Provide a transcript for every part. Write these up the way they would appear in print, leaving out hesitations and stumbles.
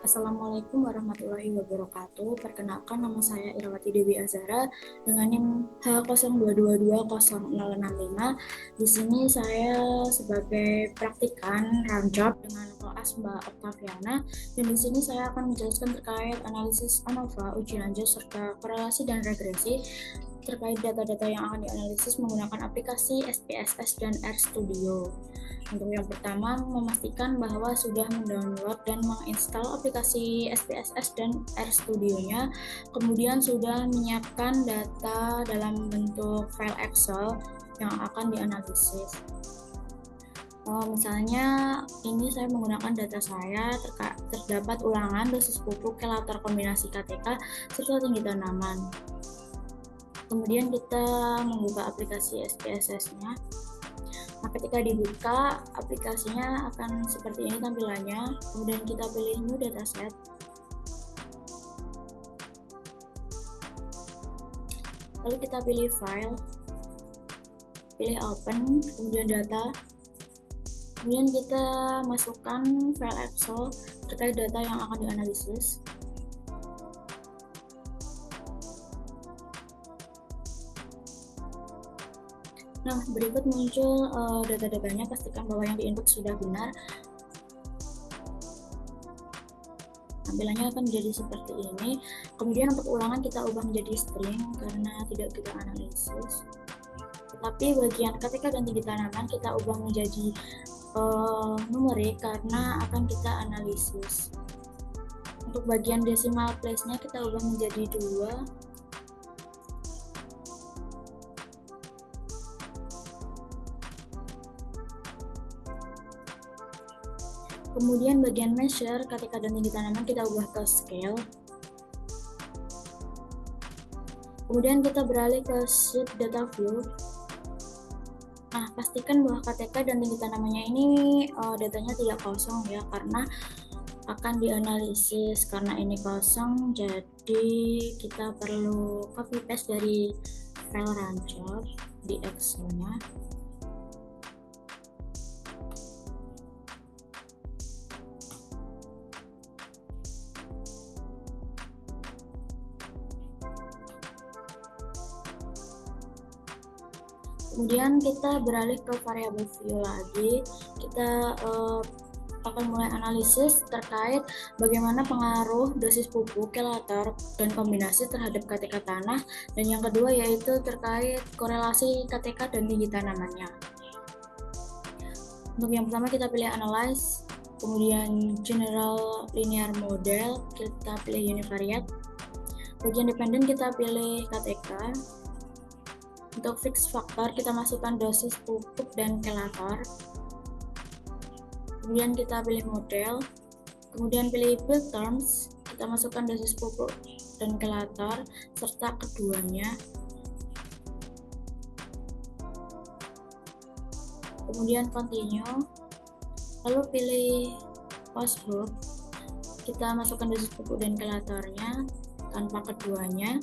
Assalamualaikum warahmatullahi wabarakatuh. Perkenalkan, nama saya Irawati Dewi Azhara dengan NIM H02220065. Di sini saya sebagai praktikan Ramjob dengan kelas Mbak Octaviana, dan di sini saya akan menjelaskan terkait analisis ANOVA, uji lanjut serta korelasi dan regresi terkait data-data yang akan dianalisis menggunakan aplikasi SPSS dan RStudio. Untuk yang pertama, memastikan bahwa sudah mendownload dan menginstal aplikasi SPSS dan RStudio-nya, kemudian sudah menyiapkan data dalam bentuk file Excel yang akan dianalisis. Misalnya ini saya menggunakan data saya, terdapat ulangan dosis pupuk kelater kombinasi KTK serta tinggi tanaman. Kemudian kita membuka aplikasi SPSS-nya. Nah, ketika dibuka, aplikasinya akan seperti ini tampilannya. Kemudian kita pilih New Dataset. Lalu kita pilih File, pilih Open, kemudian Data. Kemudian kita masukkan file Excel terkait data yang akan dianalisis. Nah, berikut muncul data-datanya, pastikan bahwa yang diinput sudah benar. Tampilannya akan menjadi seperti ini. Kemudian untuk ulangan kita ubah menjadi string karena tidak kita analisis. Tetapi bagian KTK dan tinggi tanaman kita ubah menjadi numerik karena akan kita analisis. Untuk bagian decimal place-nya kita ubah menjadi 2. Kemudian bagian measure, KTK dan tinggi tanaman kita ubah ke scale. Kemudian kita beralih ke sheet data view. Nah, pastikan bahwa KTK dan tinggi tanamannya ini datanya tidak kosong ya, karena akan dianalisis. Karena ini kosong, jadi kita perlu copy paste dari file Ramjob di Excel-nya. Kemudian kita beralih ke variabel view lagi. Kita akan mulai analisis terkait bagaimana pengaruh dosis pupuk, kelater, dan kombinasi terhadap KTK tanah. Dan yang kedua yaitu terkait korelasi KTK dan tinggi tanamannya. Untuk yang pertama kita pilih Analyze, kemudian General Linear Model, kita pilih Univariate. Bagian dependen kita pilih KTK. Untuk fix faktor kita masukkan dosis pupuk dan kelater. Kemudian kita pilih model. Kemudian pilih build terms, kita masukkan dosis pupuk dan kelater serta keduanya. Kemudian continue. Lalu pilih post hook. Kita masukkan dosis pupuk dan kelaternya tanpa keduanya.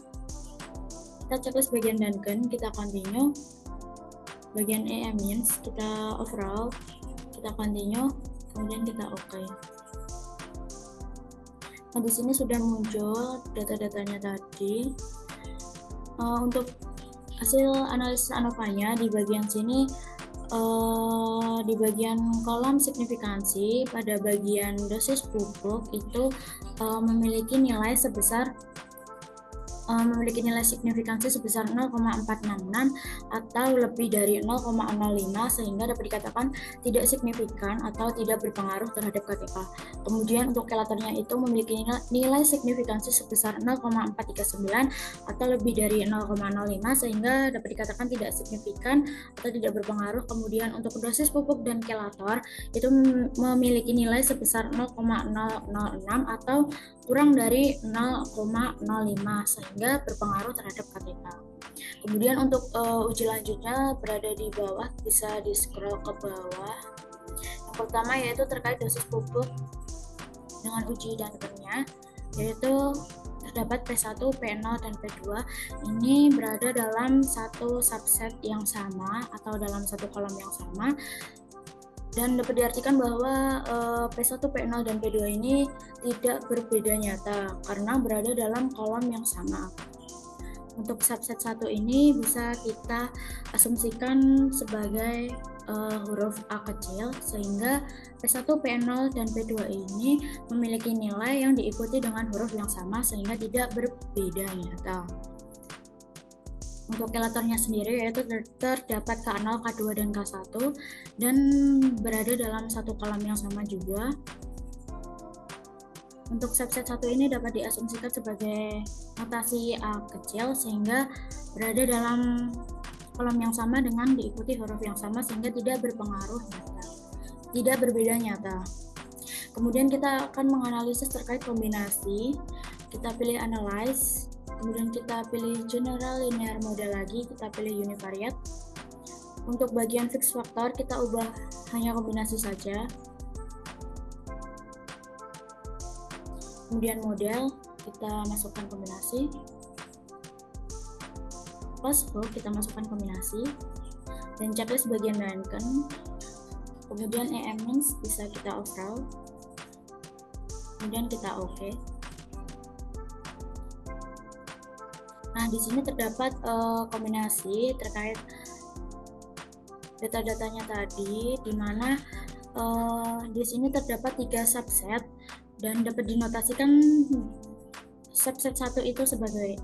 Kita checklist bagian Duncan, kita continue. Bagian means kita overall, kita continue, kemudian kita OK. Nah, di sini sudah muncul data-datanya tadi. Untuk hasil analisis ANOVA-nya di bagian sini, di bagian kolom signifikansi pada bagian dosis pupuk itu memiliki nilai signifikansi sebesar 0,466 atau lebih dari 0,05, sehingga dapat dikatakan tidak signifikan atau tidak berpengaruh terhadap KTK. Kemudian untuk kelaternya itu memiliki nilai signifikansi sebesar 0,439 atau lebih dari 0,05, sehingga dapat dikatakan tidak signifikan atau tidak berpengaruh. Kemudian untuk dosis pupuk dan kelater itu memiliki nilai sebesar 0,006 atau kurang dari 0,05, sehingga berpengaruh terhadap KTK. Kemudian untuk uji lanjutnya berada di bawah, bisa di scroll ke bawah. Yang pertama yaitu terkait dosis pupuk dengan uji Duncan-nya, yaitu terdapat P1, P0, dan P2. Ini berada dalam satu subset yang sama atau dalam satu kolom yang sama. Dan dapat diartikan bahwa P1, P0, dan P2 ini tidak berbeda nyata karena berada dalam kolom yang sama. Untuk subset 1 ini bisa kita asumsikan sebagai huruf A kecil, sehingga P1, P0, dan P2 ini memiliki nilai yang diikuti dengan huruf yang sama sehingga tidak berbeda nyata. Untuk elatornya sendiri yaitu terdapat K0, K2, dan K1 dan berada dalam satu kolom yang sama juga. Untuk subset 1 ini dapat diasumsikan sebagai notasi A kecil sehingga berada dalam kolom yang sama dengan diikuti huruf yang sama sehingga tidak berpengaruh nyata, tidak berbeda nyata. Kemudian kita akan menganalisis terkait kombinasi. Kita pilih analyze. Kemudian kita pilih general linear model lagi, kita pilih univariate. Untuk bagian fixed factor kita ubah hanya kombinasi saja. Kemudian model kita masukkan kombinasi. Possible kita masukkan kombinasi. Dan checklist bagian Rankin. Kemudian means bisa kita overall. Kemudian kita OK. Nah, di sini terdapat kombinasi terkait data-datanya tadi, di mana di sini terdapat 3 subset dan dapat dinotasikan subset 1 itu sebagai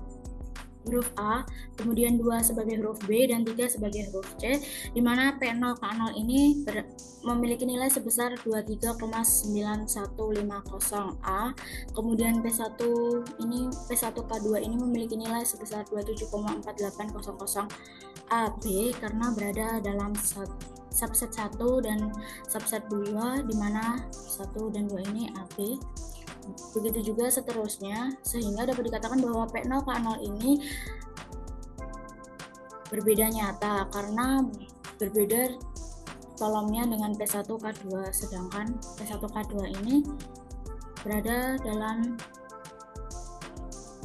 huruf A, kemudian 2 sebagai huruf B, dan 3 sebagai huruf C, di mana P0 K0 ini memiliki nilai sebesar 23,9150A, kemudian P1 K2 ini memiliki nilai sebesar 27,4800AB karena berada dalam subset 1 dan subset 2, di mana 1 dan 2 ini AB. Begitu juga seterusnya, sehingga dapat dikatakan bahwa P0 K0 ini berbeda nyata karena berbeda kolomnya dengan P1 K2, sedangkan P1 K2 ini berada dalam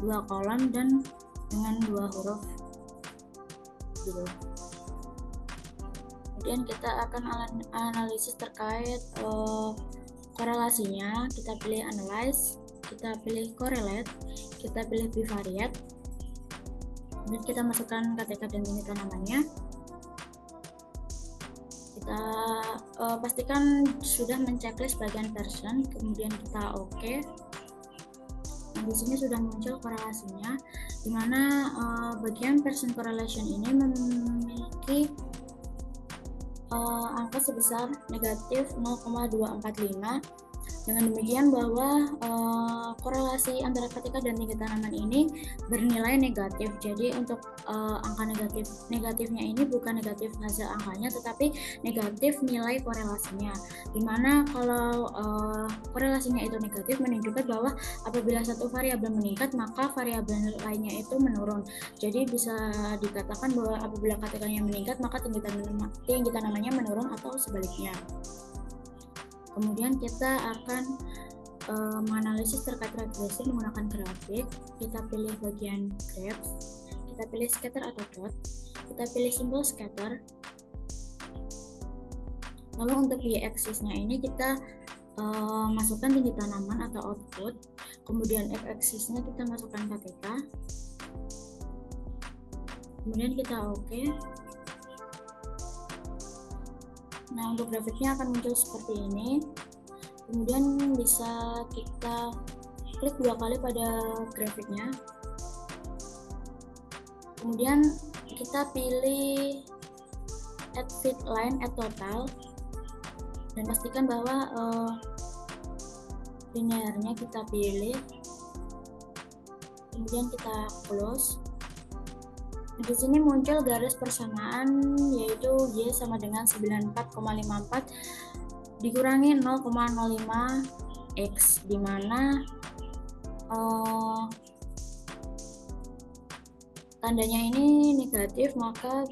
2 kolom dan dengan 2 huruf gitu. Kemudian kita akan analisis terkait korelasinya. Kita pilih analyze, kita pilih correlate, kita pilih bivariate, kemudian kita masukkan KTK dan tingkat namanya. Kita pastikan sudah menceklis bagian version, kemudian kita OK. Nah, di sini sudah muncul korelasinya, di mana bagian version correlation ini memiliki angka sebesar negatif 0,245. Dengan demikian bahwa korelasi antara ketika dan tinggi tanaman ini bernilai negatif. Jadi untuk angka negatifnya ini bukan negatif hasil angkanya, tetapi negatif nilai korelasinya. Dimana kalau korelasinya itu negatif menunjukkan bahwa apabila satu variabel meningkat maka variabel lainnya itu menurun. Jadi bisa dikatakan bahwa apabila ketikanya meningkat maka tinggi tanamannya menurun atau sebaliknya. Kemudian kita akan menganalisis terkait regresi menggunakan grafik. Kita pilih bagian graphs, kita pilih scatter atau dot, kita pilih simbol scatter. Lalu untuk y-axisnya ini kita masukkan tinggi tanaman atau output, kemudian x-axisnya kita masukkan KTK, kemudian kita OK. Nah, untuk grafiknya akan muncul seperti ini. Kemudian bisa kita klik 2 kali pada grafiknya. Kemudian kita pilih add fit line, add total, dan pastikan bahwa linearnya kita pilih. Kemudian kita close. Di sini muncul garis persamaan, yaitu Y sama dengan 94,54 dikurangi 0,05 X, di mana tandanya ini negatif, maka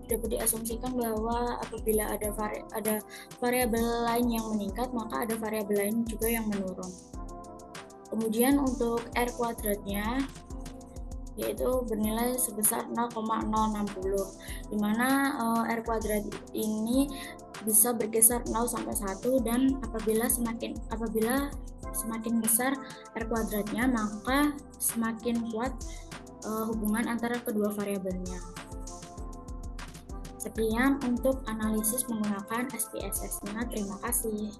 dapat diasumsikan bahwa apabila ada variabel lain yang meningkat, maka ada variabel lain juga yang menurun. Kemudian untuk R kuadratnya yaitu bernilai sebesar 0,060, dimana R kuadrat ini bisa berkisar 0 sampai 1, dan apabila semakin besar R kuadratnya, maka semakin kuat hubungan antara kedua variabelnya. Sekian untuk analisis menggunakan SPSS-nya. Terima kasih.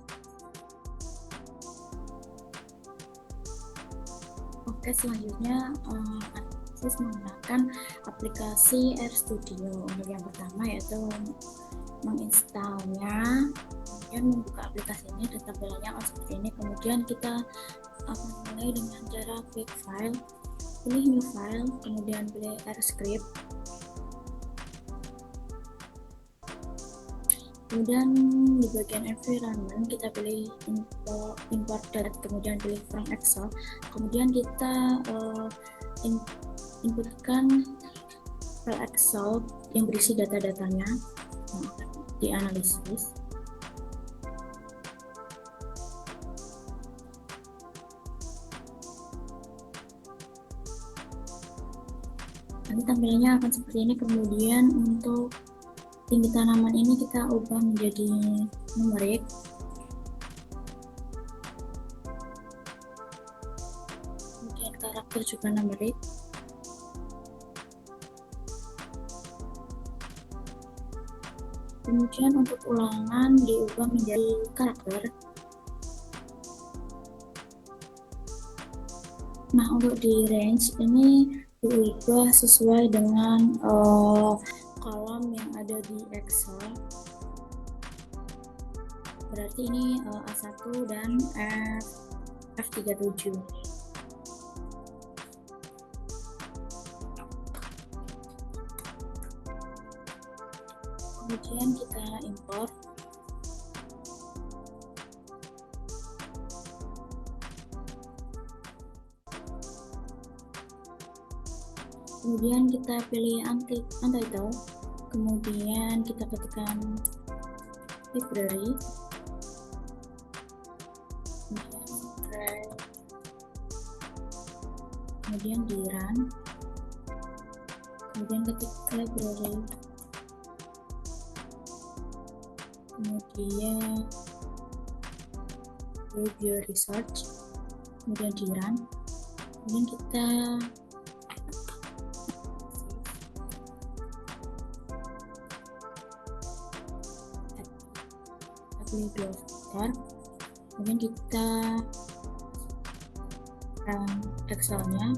Oke, selanjutnya analisis menggunakan aplikasi RStudio. Untuk yang pertama yaitu menginstalnya, kemudian membuka aplikasi ini dan tampilannya akan seperti ini. Kemudian kita akan mulai dengan cara klik file, pilih new file, kemudian pilih RScript. Kemudian di bagian environment kita pilih import data, kemudian pilih from Excel. Kemudian kita inputkan file Excel yang berisi data-datanya yang akan dianalisis. Nanti tampilannya akan seperti ini. Kemudian untuk tinggi tanaman ini kita ubah menjadi numerik. Kemudian karakter juga numerik. Kemudian untuk ulangan diubah menjadi karakter. Nah, untuk di range ini diubah sesuai dengan kolom yang ada di Excel. Berarti ini A1 dan F37. Kemudian kita import. Kemudian kita pilih untitled, kemudian kita ketikkan library, kemudian di run, kemudian ketik library, kemudian review research, kemudian di run, kemudian kita pilih dua faktor, kemudian kita run Excelnya.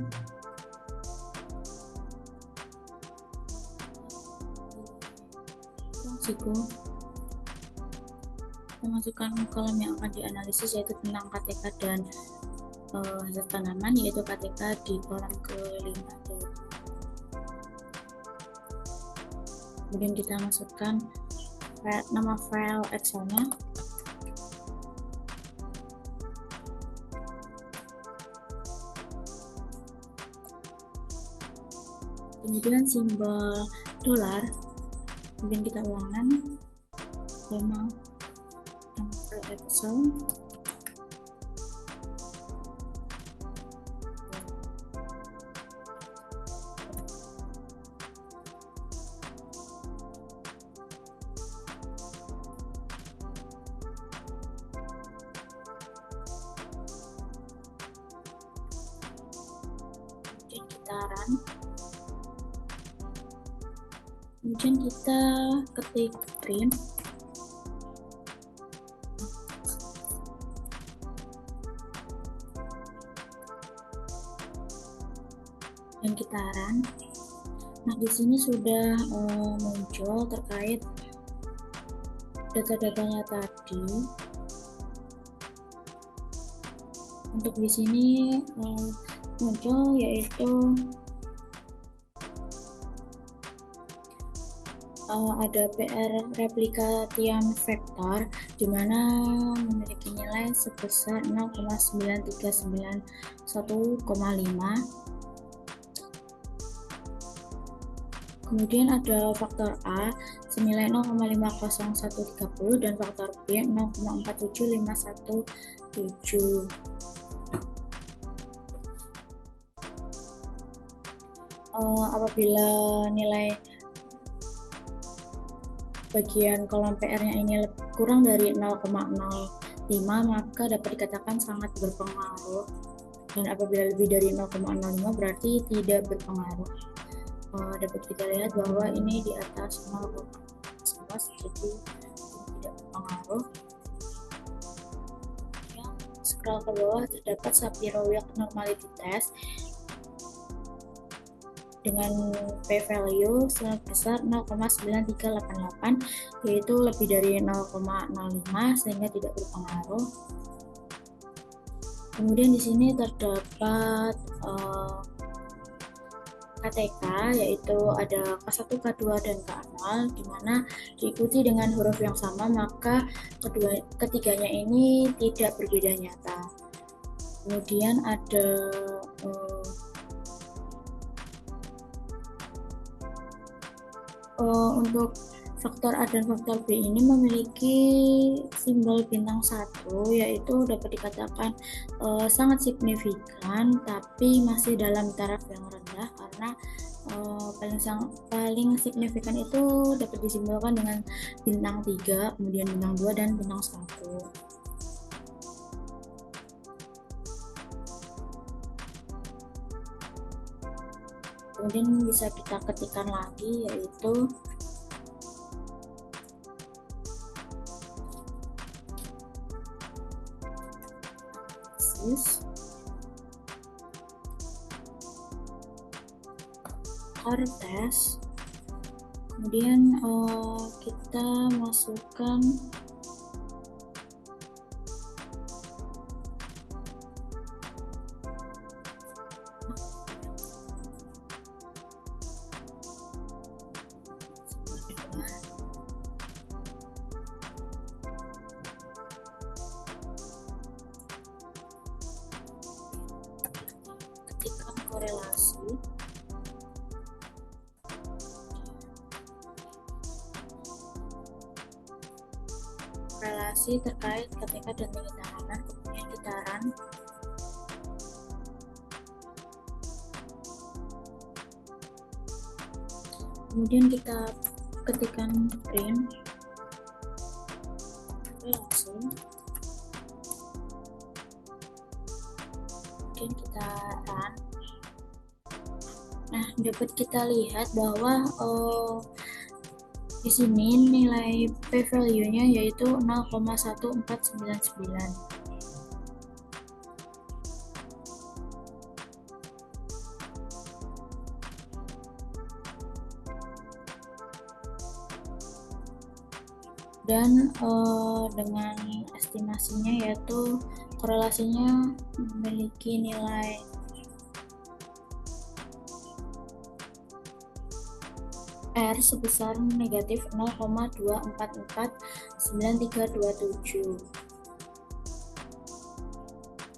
Kita masukkan kolom yang akan dianalisis, yaitu tentang KTK dan hasil tanaman, yaitu KTK di kolom ke-5. Kemudian kita masukkan nama file Excelnya. Kemudian simbol dolar, kemudian kita ulangan nama file Excel, kemudian kita run, kemudian kita ketik print, dan kita run. Nah, di sini sudah muncul terkait data-datanya tadi. Untuk di sini muncul yaitu ada PR replika Tian vektor di mana memiliki nilai sebesar 0,9391,5. Kemudian ada faktor A senilai 0,50130 dan faktor B 0,47517. Apabila nilai bagian kolom PR-nya ini kurang dari 0,05, maka dapat dikatakan sangat berpengaruh. Dan apabila lebih dari 0,05 berarti tidak berpengaruh. Dapat kita lihat bahwa ini di atas 0,11, jadi tidak berpengaruh. Scroll ke bawah terdapat Shapiro-Wilk normality test dengan p-value sebesar 0,9388, yaitu lebih dari 0,05 sehingga tidak berpengaruh. Kemudian di sini terdapat KTK, yaitu ada K1, K2, dan K0, di mana diikuti dengan huruf yang sama, maka ketiganya ini tidak berbeda nyata. Kemudian ada untuk faktor A dan faktor B ini memiliki simbol bintang 1, yaitu dapat dikatakan sangat signifikan, tapi masih dalam taraf yang rendah karena paling signifikan itu dapat disimbolkan dengan bintang 3, kemudian bintang 2, dan bintang 1. Kemudian bisa kita ketikkan lagi, yaitu test. Kemudian kita masukkan ketikkan korelasi. Korelasi terkait ketika dan tinggi tekanan, kemudian kita run. Kemudian kita ketikkan print korelasi. Kemudian kita run. Nah, dapat kita lihat bahwa di sini nilai p-value-nya yaitu 0,1499. Dan dengan estimasinya yaitu korelasinya memiliki nilai R sebesar negatif 0,2449327.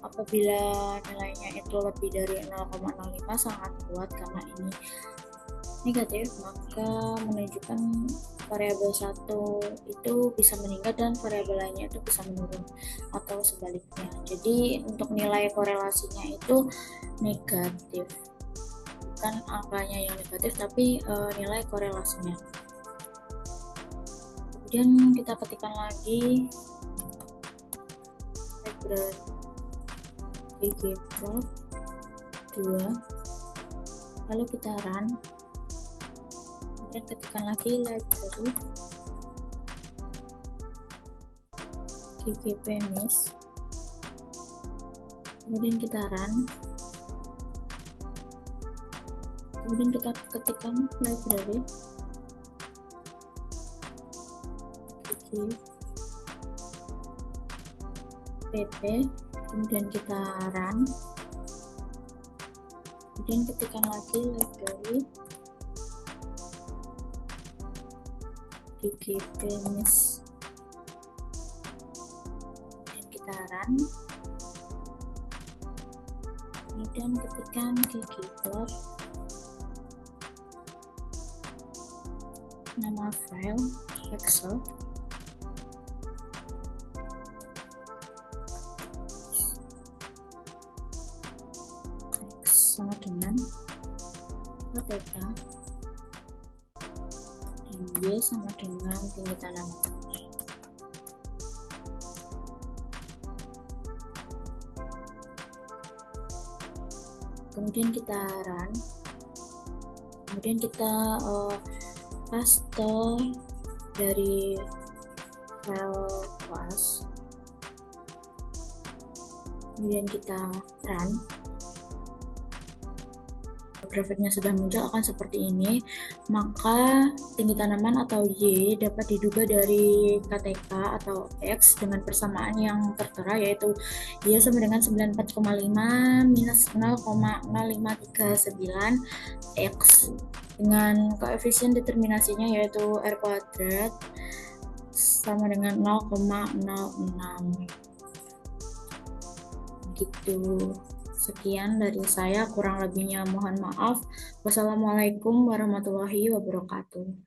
Apabila nilainya itu lebih dari 0,05 sangat kuat karena ini negatif, maka menunjukkan variabel 1 itu bisa meningkat dan variabel lainnya itu bisa menurun atau sebaliknya. Jadi untuk nilai korelasinya itu negatif, bukan angkanya yang negatif tapi nilai korelasinya. Kemudian kita ketikkan lagi ggplot 2, lalu kita run. Kemudian ketikkan lagi library ggpmis, kemudian kita run. Kemudian kita ketikkan library pp, kemudian kita run. Kemudian ketikkan lagi library ggpmis, kemudian kita run. Kemudian ketikkan ggplot, nama file Excel, sama dengan data Y sama dengan tinggi tanaman. Kemudian kita run, kemudian kita paste dari file class, kemudian kita run. Grafiknya sudah muncul akan seperti ini, maka tinggi tanaman atau Y dapat diduga dari KTK atau X dengan persamaan yang tertera, yaitu Y sama dengan 94,5 minus 0,0539 X dengan koefisien determinasinya yaitu R kuadrat sama dengan 0,06 gitu. Sekian dari saya, kurang lebihnya mohon maaf. Wassalamualaikum warahmatullahi wabarakatuh.